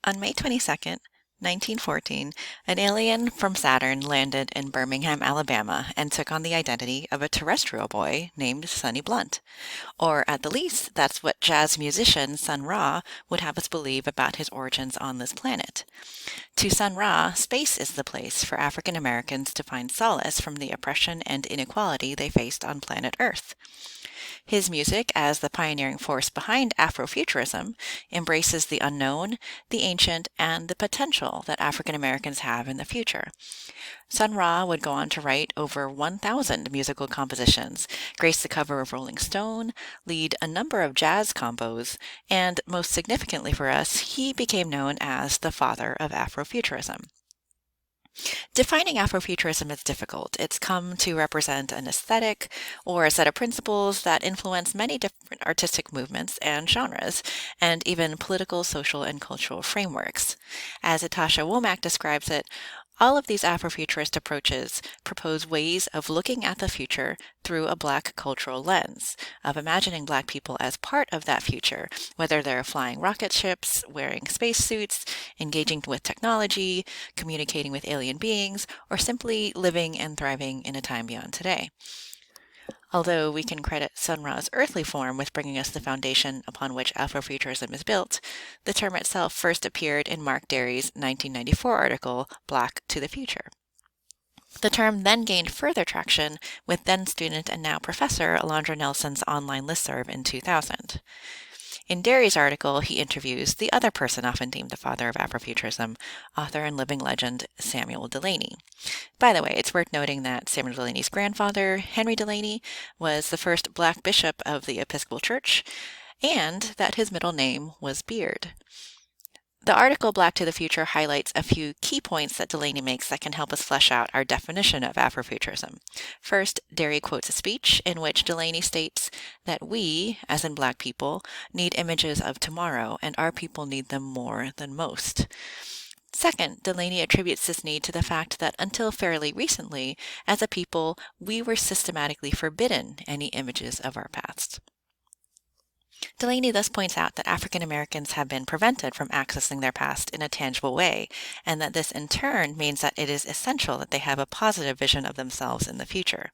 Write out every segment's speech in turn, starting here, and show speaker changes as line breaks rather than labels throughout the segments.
On May 22nd, 1914, an alien from Saturn landed in Birmingham, Alabama, and took on the identity of a terrestrial boy named Sonny Blunt. Or, at the least, that's what jazz musician Sun Ra would have us believe about his origins on this planet. To Sun Ra, space is the place for African Americans to find solace from the oppression and inequality they faced on planet Earth. His music, as the pioneering force behind Afrofuturism, embraces the unknown, the ancient, and the potential that African Americans have in the future. Sun Ra would go on to write over 1,000 musical compositions, grace the cover of Rolling Stone, lead a number of jazz combos, and most significantly for us, he became known as the father of Afrofuturism. Defining Afrofuturism is difficult. It's come to represent an aesthetic or a set of principles that influence many different artistic movements and genres, and even political, social, and cultural frameworks. As Ytasha Womack describes it, all of these Afrofuturist approaches propose ways of looking at the future through a Black cultural lens, of imagining Black people as part of that future, whether they're flying rocket ships, wearing spacesuits, engaging with technology, communicating with alien beings, or simply living and thriving in a time beyond today. Although we can credit Sun Ra's earthly form with bringing us the foundation upon which Afrofuturism is built, the term itself first appeared in Mark Derry's 1994 article, Black to the Future. The term then gained further traction with then-student and now professor Alondra Nelson's online listserv in 2000. In Derry's article, he interviews the other person often deemed the father of Afrofuturism, author and living legend Samuel Delany. By the way, it's worth noting that Samuel Delany's grandfather, Henry Delany, was the first Black bishop of the Episcopal Church, and that his middle name was Beard. The article Black to the Future highlights a few key points that Delany makes that can help us flesh out our definition of Afrofuturism. First, Derry quotes a speech in which Delany states that we, as in Black people, need images of tomorrow, and our people need them more than most. Second, Delany attributes this need to the fact that until fairly recently, as a people, we were systematically forbidden any images of our past. Delany thus points out that African Americans have been prevented from accessing their past in a tangible way, and that this in turn means that it is essential that they have a positive vision of themselves in the future.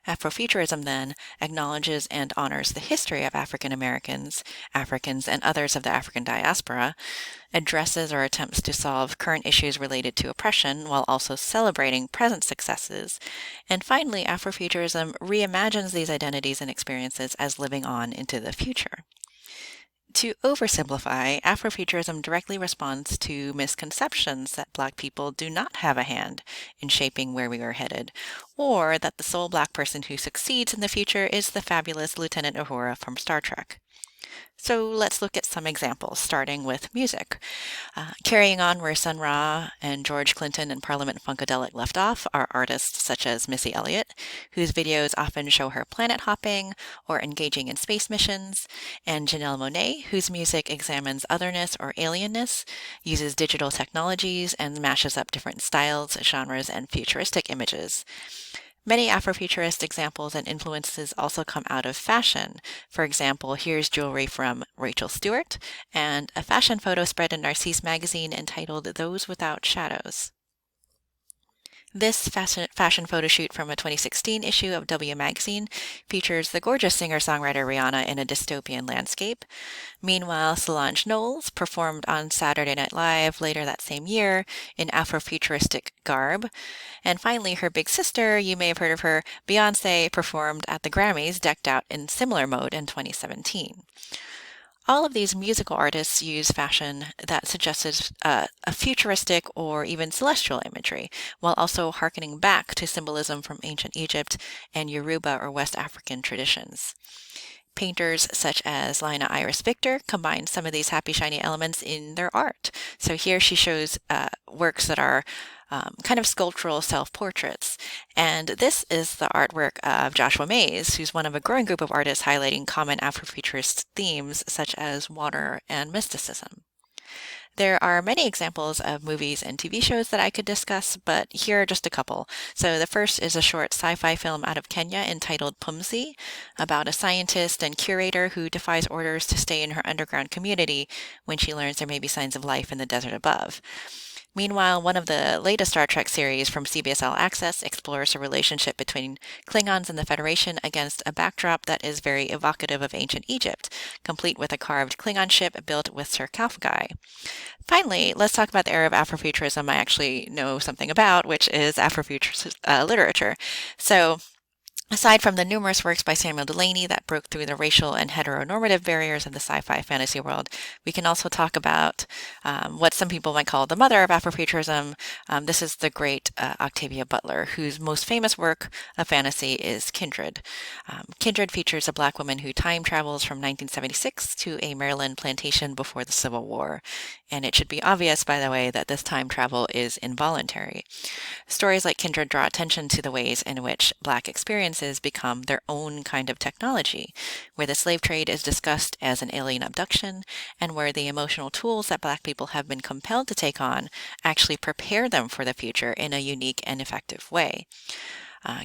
Afrofuturism, then, acknowledges and honors the history of African Americans, Africans, and others of the African diaspora, addresses or attempts to solve current issues related to oppression while also celebrating present successes, and finally, Afrofuturism reimagines these identities and experiences as living on into the future. To oversimplify, Afrofuturism directly responds to misconceptions that Black people do not have a hand in shaping where we are headed, or that the sole Black person who succeeds in the future is the fabulous Lieutenant Uhura from Star Trek. So let's look at some examples, starting with music. Carrying on where Sun Ra and George Clinton and Parliament Funkadelic left off are artists such as Missy Elliott, whose videos often show her planet hopping or engaging in space missions, and Janelle Monáe, whose music examines otherness or alienness, uses digital technologies, and mashes up different styles, genres, and futuristic images. Many Afrofuturist examples and influences also come out of fashion. For example, here's jewelry from Rachel Stewart and a fashion photo spread in Narcisse magazine entitled Those Without Shadows. This fashion photo shoot from a 2016 issue of W magazine features the gorgeous singer-songwriter Rihanna in a dystopian landscape. Meanwhile, Solange Knowles performed on Saturday Night Live later that same year in Afrofuturistic garb. And finally, her big sister, you may have heard of her, Beyoncé, performed at the Grammys decked out in similar mode in 2017. All of these musical artists use fashion that suggests a futuristic or even celestial imagery, while also hearkening back to symbolism from ancient Egypt and Yoruba or West African traditions. Painters such as Lina Iris Victor combine some of these happy, shiny elements in their art. So here she shows works that are kind of sculptural self-portraits. And this is the artwork of Joshua Mays, who's one of a growing group of artists highlighting common Afrofuturist themes such as water and mysticism. There are many examples of movies and TV shows that I could discuss, but here are just a couple. So the first is a short sci-fi film out of Kenya entitled Pumzi, about a scientist and curator who defies orders to stay in her underground community when she learns there may be signs of life in the desert above. Meanwhile, one of the latest Star Trek series from CBS All Access explores the relationship between Klingons and the Federation against a backdrop that is very evocative of ancient Egypt, complete with a carved Klingon ship built with sarcophagi. Finally, let's talk about the era of Afrofuturism I actually know something about, which is Afrofuturist literature. So, aside from the numerous works by Samuel Delany that broke through the racial and heteronormative barriers of the sci-fi fantasy world, we can also talk about what some people might call the mother of Afrofuturism. This is the great Octavia Butler, whose most famous work of fantasy is Kindred. Kindred features a Black woman who time travels from 1976 to a Maryland plantation before the Civil War. And it should be obvious, by the way, that this time travel is involuntary. Stories like Kindred draw attention to the ways in which Black experiences become their own kind of technology, where the slave trade is discussed as an alien abduction, and where the emotional tools that Black people have been compelled to take on actually prepare them for the future in a unique and effective way.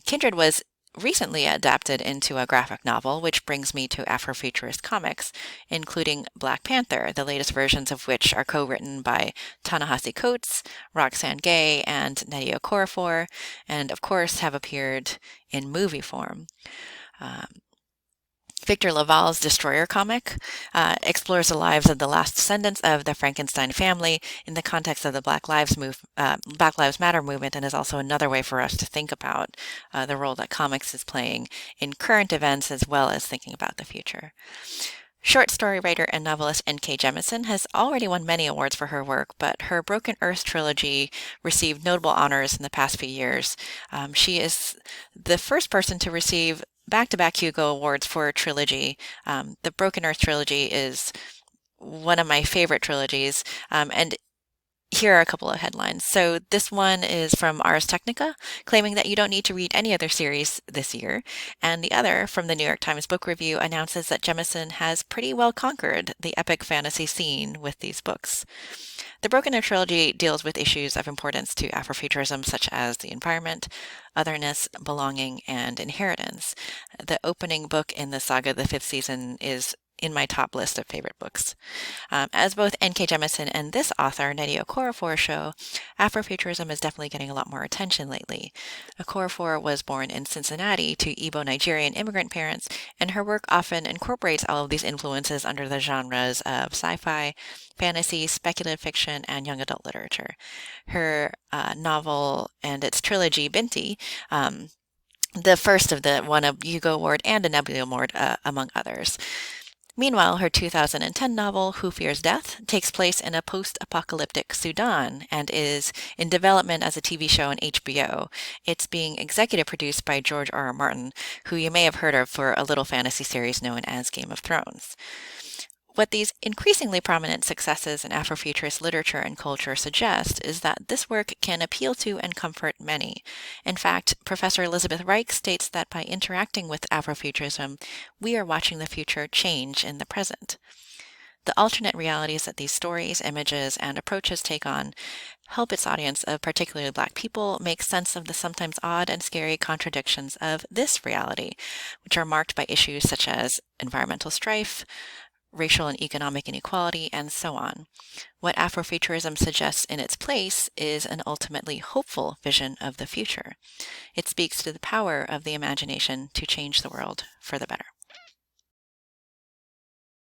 Kindred was recently adapted into a graphic novel, which brings me to Afrofuturist comics, including Black Panther, the latest versions of which are co-written by Ta-Nehisi Coates, Roxane Gay, and Nnedi Okorafor, and of course have appeared in movie form. Victor Laval's Destroyer comic explores the lives of the last descendants of the Frankenstein family in the context of the Black Lives Matter movement, and is also another way for us to think about the role that comics is playing in current events as well as thinking about the future. Short story writer and novelist N.K. Jemisin has already won many awards for her work, but her Broken Earth trilogy received notable honors in the past few years. She is the first person to receive back-to-back Hugo Awards for a trilogy. The Broken Earth trilogy is one of my favorite trilogies, and here are a couple of headlines. So this one is from Ars Technica, claiming that you don't need to read any other series this year. And the other, from the New York Times Book Review, announces that Jemisin has pretty well conquered the epic fantasy scene with these books. The Broken Earth trilogy deals with issues of importance to Afrofuturism, such as the environment, otherness, belonging, and inheritance. The opening book in the saga, the fifth season, is in my top list of favorite books. As both N.K. Jemisin and this author, Nnedi Okorafor, show, Afrofuturism is definitely getting a lot more attention lately. Okorafor was born in Cincinnati to Igbo Nigerian immigrant parents, and her work often incorporates all of these influences under the genres of sci-fi, fantasy, speculative fiction, and young adult literature. Her novel and its trilogy, Binti, the first of the won a Hugo Award and a Nebula Award, among others. Meanwhile, her 2010 novel, Who Fears Death, takes place in a post-apocalyptic Sudan and is in development as a TV show on HBO. It's being executive produced by George R. R. Martin, who you may have heard of for a little fantasy series known as Game of Thrones. What these increasingly prominent successes in Afrofuturist literature and culture suggest is that this work can appeal to and comfort many. In fact, Professor Elizabeth Reich states that by interacting with Afrofuturism, we are watching the future change in the present. The alternate realities that these stories, images, and approaches take on help its audience of particularly Black people make sense of the sometimes odd and scary contradictions of this reality, which are marked by issues such as environmental strife, racial and economic inequality, and so on. What Afrofuturism suggests in its place is an ultimately hopeful vision of the future. It speaks to the power of the imagination to change the world for the better.